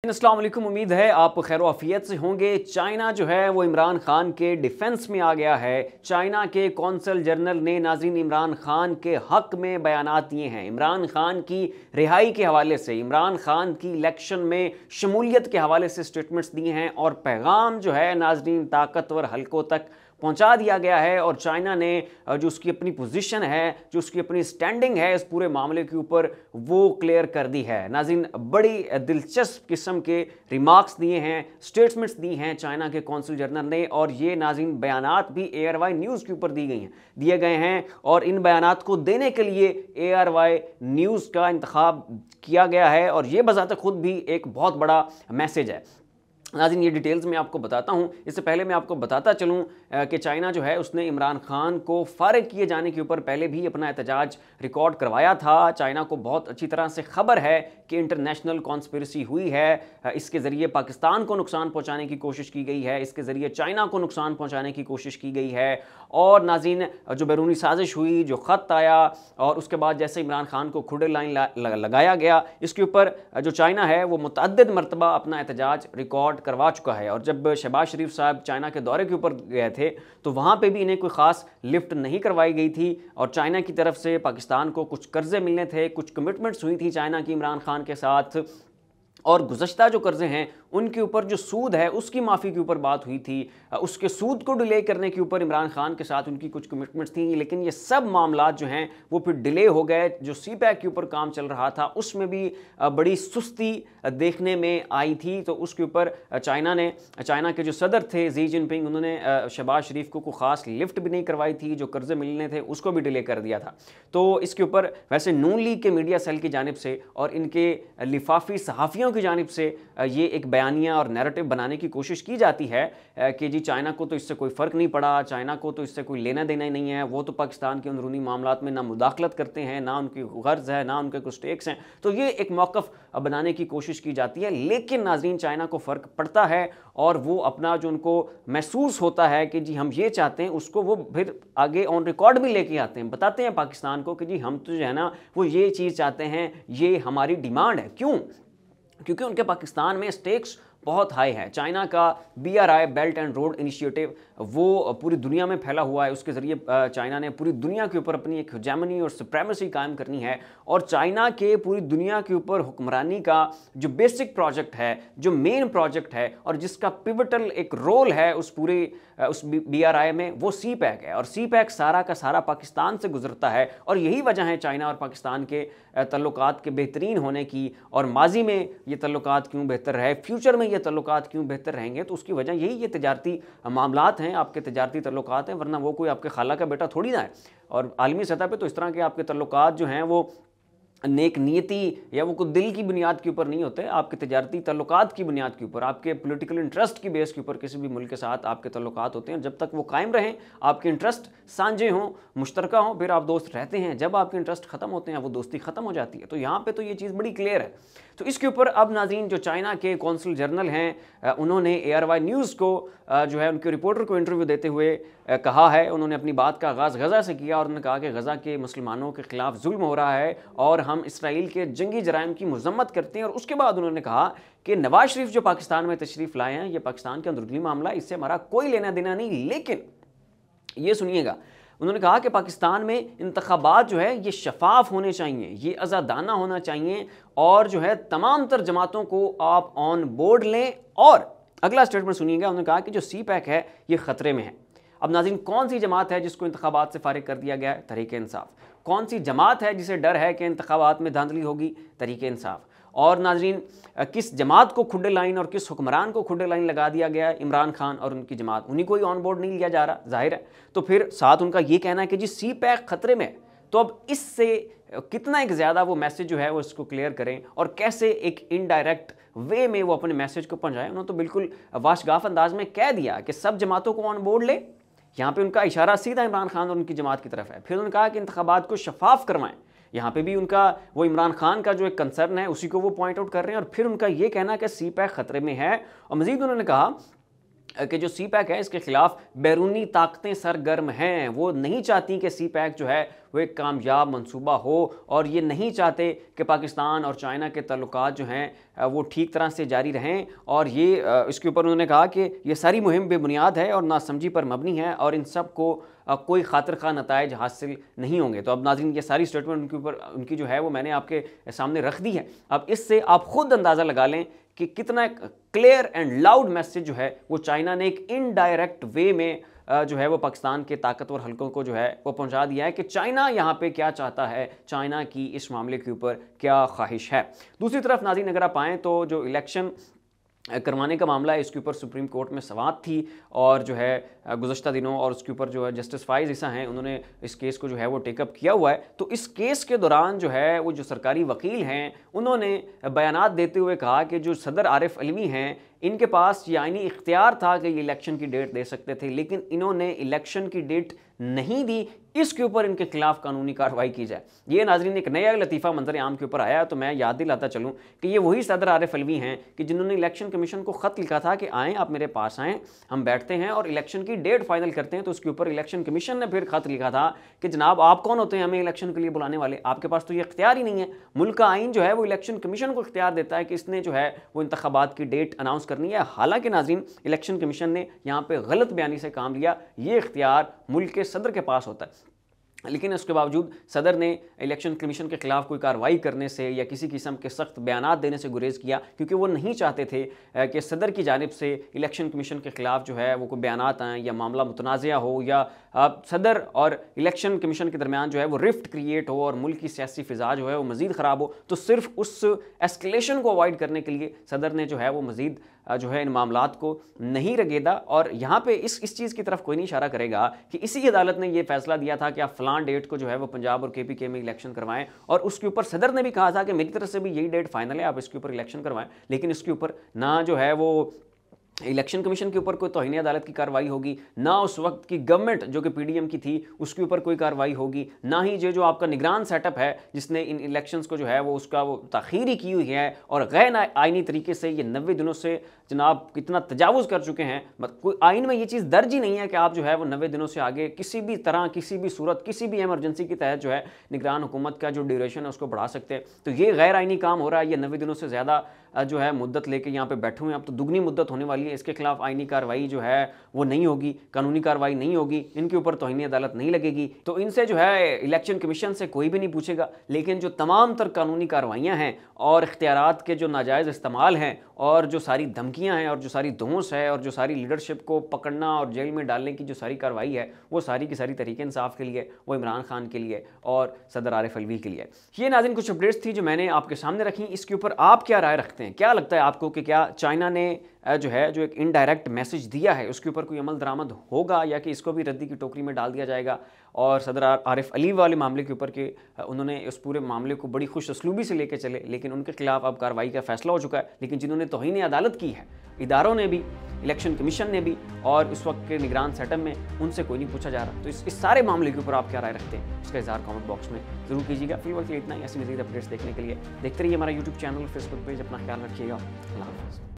अस्सलाम वालेकुम। उम्मीद है आप खैर आफियत से होंगे। चाइना जो है वो इमरान खान के डिफेंस में आ गया है। चाइना के कौंसल जनरल ने नाज़रीन इमरान खान के हक में बयानात दिए हैं। इमरान खान की रिहाई के हवाले से, इमरान खान की इलेक्शन में शमूलियत के हवाले से स्टेटमेंट्स दिए हैं और पैगाम जो है नाज़रीन ताकतवर हलकों तक पहुंचा दिया गया है। और चाइना ने जो उसकी अपनी पोजीशन है, जो उसकी अपनी स्टैंडिंग है इस पूरे मामले के ऊपर, वो क्लियर कर दी है। नाज़रीन बड़ी दिलचस्प किस्म के रिमार्क्स दिए हैं, स्टेटमेंट्स दी हैं चाइना के कौंसल जनरल ने। और ये नाज़रीन बयानात भी ARY न्यूज़ के ऊपर दिए गए हैं और इन बयानात को देने के लिए ARY न्यूज़ का इंतखाब किया गया है। और ये बज़ात खुद भी एक बहुत बड़ा मैसेज है। नाज़रीन ये डिटेल्स मैं आपको बताता हूँ। इससे पहले मैं आपको बताता चलूँ कि चाइना जो है उसने इमरान खान को फारिग किए जाने के ऊपर पहले भी अपना एहतजाज रिकॉर्ड करवाया था। चाइना को बहुत अच्छी तरह से खबर है कि इंटरनेशनल कॉन्स्पिरेसी हुई है, इसके ज़रिए पाकिस्तान को नुकसान पहुँचाने की कोशिश की गई है, इसके ज़रिए चाइना को नुकसान पहुँचाने की कोशिश की गई है। और नाज़रीन जो बैरूनी साजिश हुई, जो ख़त आया और उसके बाद जैसे इमरान खान को खुडे लाइन लगाया गया, इसके ऊपर जो चाइना है वो मुतअद्दिद मरतबा अपना एहतजाज रिकॉर्ड करवा चुका है। और जब शहबाज शरीफ साहब चाइना के दौरे के ऊपर गए थे तो वहाँ पे भी इन्हें कोई ख़ास लिफ्ट नहीं करवाई गई थी। और चाइना की तरफ से पाकिस्तान को कुछ कर्जे मिलने थे, कुछ कमिटमेंट्स हुई थी चाइना की इमरान खान के साथ। और गुज़श्ता जो कर्जे हैं उनके ऊपर जो सूद है उसकी माफ़ी के ऊपर बात हुई थी, उसके सूद को डिले करने के ऊपर इमरान खान के साथ उनकी कुछ कमिटमेंट्स थी। लेकिन ये सब मामला जो हैं वो फिर डिले हो गए। जो CPEC के ऊपर काम चल रहा था उसमें भी बड़ी सुस्ती देखने में आई थी। तो उसके ऊपर चाइना के जो सदर थे शी जिनपिंग, उन्होंने शहबाज शरीफ को ख़ास लिफ्ट भी नहीं करवाई थी, जो कर्जे मिलने थे उसको भी डिले कर दिया था। तो इसके ऊपर वैसे नून लीग के मीडिया सेल की जानिब से और इनके लिफाफी सहाफ़ियों की जानिब से ये एक बयानिया और नैरेटिव बनाने की कोशिश की जाती है कि जी चाइना को तो इससे कोई फ़र्क नहीं पड़ा, चाइना को तो इससे कोई लेना देना ही नहीं है, वो तो पाकिस्तान के अंदरूनी मामलात में ना मुदाखलत करते हैं, ना उनकी गर्ज है, ना उनके कुछ स्टेक्स हैं। तो ये एक मौक़िफ़ बनाने की कोशिश की जाती है। लेकिन नाज़रीन चाइना को फ़र्क पड़ता है और वो अपना जो उनको महसूस होता है कि जी हम ये चाहते हैं, उसको वो फिर आगे ऑन रिकॉर्ड भी लेके आते हैं, बताते हैं पाकिस्तान को कि जी हम तो जो है ना वो ये चीज़ चाहते हैं, ये हमारी डिमांड है। क्यों? क्योंकि उनके पाकिस्तान में स्टेक्स बहुत हाई है। चाइना का BRI belt and road initiative वो पूरी दुनिया में फैला हुआ है। उसके ज़रिए चाइना ने पूरी दुनिया के ऊपर अपनी एक हेजेमनी और सुप्रीमेसी कायम करनी है। और चाइना के पूरी दुनिया के ऊपर हुक्मरानी का जो बेसिक प्रोजेक्ट है, जो मेन प्रोजेक्ट है और जिसका पिवटल एक रोल है उस BRI में, वो CPEC है। और CPEC सारा का सारा पाकिस्तान से गुजरता है। और यही वजह है चाइना और पाकिस्तान के तल्लुकात के बेहतरीन होने की। और माजी में ये तल्लुकात क्यों बेहतर रहे, फ्यूचर में ये तल्लुकात क्यों बेहतर रहेंगे, तो उसकी वजह यही ये तजारती मामलात हैं, आपके तजारती तल्लुकात हैं। वरना वो कोई आपके खाला का बेटा थोड़ी ना है। और आलमी सतह पे तो इस तरह के आपके तल्लुकात जो हैं वो नेक नीयती या वो कुछ दिल की बुनियाद के ऊपर नहीं होते, आपके तजारती तल्लुकात की बुनियाद के ऊपर, आपके पॉलिटिकल इंटरेस्ट की बेस के ऊपर किसी भी मुल्क के साथ आपके तल्लुकात होते हैं। जब तक वो कायम रहें, आपके इंटरेस्ट साझे हों, मुश्तरका हों, फिर आप दोस्त रहते हैं। जब आपके इंटरेस्ट ख़त्म होते हैं वो दोस्ती ख़त्म हो जाती है। तो यहाँ पर तो ये चीज़ बड़ी क्लियर है। तो इसके ऊपर अब नाज़रीन जो चाइना के कौंसल जनरल हैं उन्होंने ARY न्यूज़ को जो है उनके रिपोर्टर को इंटरव्यू देते हुए कहा है, उन्होंने अपनी बात का आगाज़ गज़ा से किया और उन्होंने कहा कि गज़ा के मुसलमानों के ख़िलाफ़ जुल्म हो रहा है और हम इसराइल के जंगी जराइम की मज़म्मत करते हैं। और उसके बाद उन्होंने कहा कि नवाज शरीफ जो पाकिस्तान में तशरीफ़ लाए हैं ये पाकिस्तान के अंदरूनी मामला, इससे हमारा कोई लेना देना नहीं। लेकिन ये सुनिएगा, उन्होंने कहा कि पाकिस्तान में इंतखाबात जो है ये शफाफ होने चाहिए, ये आज़ादाना होना चाहिए और जो है तमाम तर जमातों को आप ऑन बोर्ड लें। और अगला स्टेटमेंट सुनिएगा, उन्होंने कहा कि जो CPEC है ये ख़तरे में है। अब नाज़रीन कौन सी जमात है जिसको इंतखाबात से फारिग कर दिया गया है? तहरीक इंसाफ। कौन सी जमात है जिसे डर है कि इंतखाबात में धांधली होगी? तहरीक इंसाफ। और नाज़रीन किस जमात को खुडे लाइन और किस हुक्मरान को खुडे लाइन लगा दिया गया है? इमरान खान और उनकी जमात, उन्हीं को ही ऑन बोर्ड नहीं लिया जा रहा, जाहिर है। तो फिर साथ उनका ये कहना है कि जी CPEC ख़तरे में। तो अब इससे कितना एक ज़्यादा वो मैसेज जो है वो इसको क्लियर करें और कैसे एक इनडायरेक्ट वे में वो अपने मैसेज को पहुँचाएं। उन्होंने तो बिल्कुल वाशगाफ अंदाज में कह दिया कि सब जमातों को ऑन बोर्ड ले। यहाँ पे उनका इशारा सीधा इमरान खान और उनकी जमात की तरफ है। फिर उन्होंने कहा कि इंतखाबात को शफाफ करवाएं। यहाँ पे भी उनका वो इमरान खान का जो एक कंसर्न है उसी को वो पॉइंट आउट कर रहे हैं। और फिर उनका ये कहना कि CPEC ख़तरे में है। और मज़ीद उन्होंने कहा कि जो सी पैक है इसके खिलाफ बैरूनी ताकतें सरगर्म हैं। वो नहीं चाहती कि सी पैक जो है वो एक कामयाब मंसूबा हो, और ये नहीं चाहते कि पाकिस्तान और चाइना के ताल्लुकात जो हैं वो ठीक तरह से जारी रहें। और ये इसके ऊपर उन्होंने कहा कि ये सारी मुहिम बेबुनियाद है और नासमझी पर मबनी है और इन सब को कोई खातिर खा नताइज हासिल नहीं होंगे। तो अब नाज़रीन ये सारी स्टेटमेंट उनके ऊपर उनकी जो है वो मैंने आपके सामने रख दी है। अब इससे आप खुद अंदाज़ा लगा लें कि कितना क्लियर एंड लाउड मैसेज जो है वो चाइना ने एक इनडायरेक्ट वे में जो है वो पाकिस्तान के ताकतवर हलकों को जो है वो पहुंचा दिया है कि चाइना यहाँ पे क्या चाहता है, चाइना की इस मामले के ऊपर क्या ख्वाहिश है। दूसरी तरफ नाज़रीन अगर आप आएँ तो जो इलेक्शन करवाने का मामला है इसके ऊपर सुप्रीम कोर्ट में समाअत थी, और जो है गुज़श्ता दिनों और उसके ऊपर जो है जस्टिस फाइज़ ईसा हैं उन्होंने इस केस को जो है वो टेकअप किया हुआ है। तो इस केस के दौरान जो है वो जो सरकारी वकील हैं उन्होंने बयानात देते हुए कहा कि जो सदर आरिफ अलवी हैं इनके पास ये आईनी इख्तियार था कि ये इलेक्शन की डेट दे सकते थे, लेकिन इन्होंने इलेक्शन की डेट नहीं दी, इसके ऊपर इनके खिलाफ कानूनी कार्रवाई की जाए। ये नाज़रीन एक नया लतीफ़ा मंजर आम के ऊपर आया। तो मैं याद दिलाता चलूँ कि ये वही सदर आरिफ अलवी हैं कि जिन्होंने इलेक्शन कमीशन को ख़त लिखा था कि आएँ आप मेरे पास आएँ, हम बैठते हैं और इलेक्शन की डेट फाइनल करते हैं। तो उसके ऊपर इलेक्शन कमीशन ने फिर ख़त लिखा था कि जनाब आप कौन होते हैं हमें इलेक्शन के लिए बुलाने वाले, आपके पास तो ये इख्तियार ही नहीं है। मुल्क का आइन जो है वो इलेक्शन कमीशन को इख्तियार देता है कि इसने जो है वो इंतखाबात की डेट अनाउंस करनी है। हालांकि नाज़रीन इलेक्शन कमीशन ने यहाँ पे गलत बयानी से काम लिया, ये इख्तियार मुल्क के सदर के पास होता है। लेकिन उसके बावजूद सदर ने इलेक्शन कमीशन के खिलाफ कोई कार्रवाई करने से या किसी किस्म के सख्त बयानात देने से गुरेज किया, क्योंकि वो नहीं चाहते थे कि सदर की जानिब से इलेक्शन कमीशन के खिलाफ जो है वो कोई बयानात आएँ या मामला मुतनाज़ा हो या सदर और इलेक्शन कमीशन के दरमियान जो है वो रिफ्ट क्रिएट हो और मुल्क की सियासी फ़िज़ा जो है वो मज़ीद ख़राब हो। तो सिर्फ उस एस्केलेशन को अवॉइड करने के लिए सदर ने जो है वो मज़ीद जो है इन मामलात को नहीं रगेदा। और यहाँ पे इस चीज़ की तरफ कोई नहीं इशारा करेगा कि इसी अदालत ने ये फैसला दिया था कि आप फलां डेट को जो है वो पंजाब और KPK में इलेक्शन करवाएं, और उसके ऊपर सदर ने भी कहा था कि मेरी तरफ से भी यही डेट फाइनल है, आप इसके ऊपर इलेक्शन करवाएं। लेकिन इसके ऊपर ना जो है वो इलेक्शन कमीशन के ऊपर कोई तौहीन अदालत की कार्रवाई होगी, ना उस वक्त की गवर्नमेंट जो कि PDM की थी उसके ऊपर कोई कार्रवाई होगी, ना ही जो आपका निगरान सेटअप है जिसने इन इलेक्शंस को जो है वो उसका वो ताख़ीर की हुई है और गैर आइनी तरीके से ये 90 दिनों से जनाब कितना तजावुज़ कर चुके हैं। कोई आइन में ये चीज़ दर्ज ही नहीं है कि आप जो है वो 90 दिनों से आगे किसी भी तरह, किसी भी सूरत, किसी भी एमरजेंसी के तहत जो है निगरान हुकूमत का जो ड्यूरेशन है उसको बढ़ा सकते हैं। तो ये गैर आइनी काम हो रहा है। ये 90 दिनों से ज़्यादा जो है मुद्दत लेके यहाँ पे बैठे हुए हैं, अब तो दुगनी मुद्दत होने वाली है। इसके खिलाफ आइनी कार्रवाई जो है वो नहीं होगी, कानूनी कार्रवाई नहीं होगी, इनके ऊपर तौहीन अदालत नहीं लगेगी। तो इनसे जो है इलेक्शन कमीशन से कोई भी नहीं पूछेगा। लेकिन जो तमाम तर कानूनी कार्रवाइयाँ हैं और इख्तियारात के जो नाजायज़ इस्तेमाल हैं और जो सारी धमकियाँ हैं और जो सारी धौंस है और जो सारी लीडरशिप को पकड़ना और जेल में डालने की जो सारी कार्रवाई है, वो सारी की सारी तहरीक इंसाफ के लिए, वो इमरान खान के लिए और सदर आरिफ अलवी के लिए। ये नाज़रीन कुछ अपडेट्स थी जो मैंने आपके सामने रखी। इसके ऊपर आप क्या राय रखते हैं? क्या लगता है आपको कि क्या चाइना ने जो है जो एक इनडायरेक्ट मैसेज दिया है उसके ऊपर कोई अमल दरामद होगा, या कि इसको भी रद्दी की टोकरी में डाल दिया जाएगा? और सदर आरिफ अलवी वाले मामले के ऊपर के उन्होंने उस पूरे मामले को बड़ी खुश असलूबी से लेकर चले, लेकिन उनके खिलाफ अब कार्रवाई का फैसला हो चुका है। लेकिन जिन्होंने तौहीन अदालत की है, इदारों ने भी, इलेक्शन कमीशन ने भी और इस वक्त के निगरान सेटअप में, उनसे कोई नहीं पूछा जा रहा। तो इस सारे मामले के ऊपर आप क्या राय रखते हैं उसका इज़हार कमेंट बॉक्स में जरूर कीजिएगा। फिलहाल के लिए इतना ही। ऐसी मज़ीद अपडेट्स देखने के लिए देखते रहिए हमारा YouTube चैनल, फेसबुक पेज। अपना ख्याल रखिएगा। अल्लाह हाफ़िज़।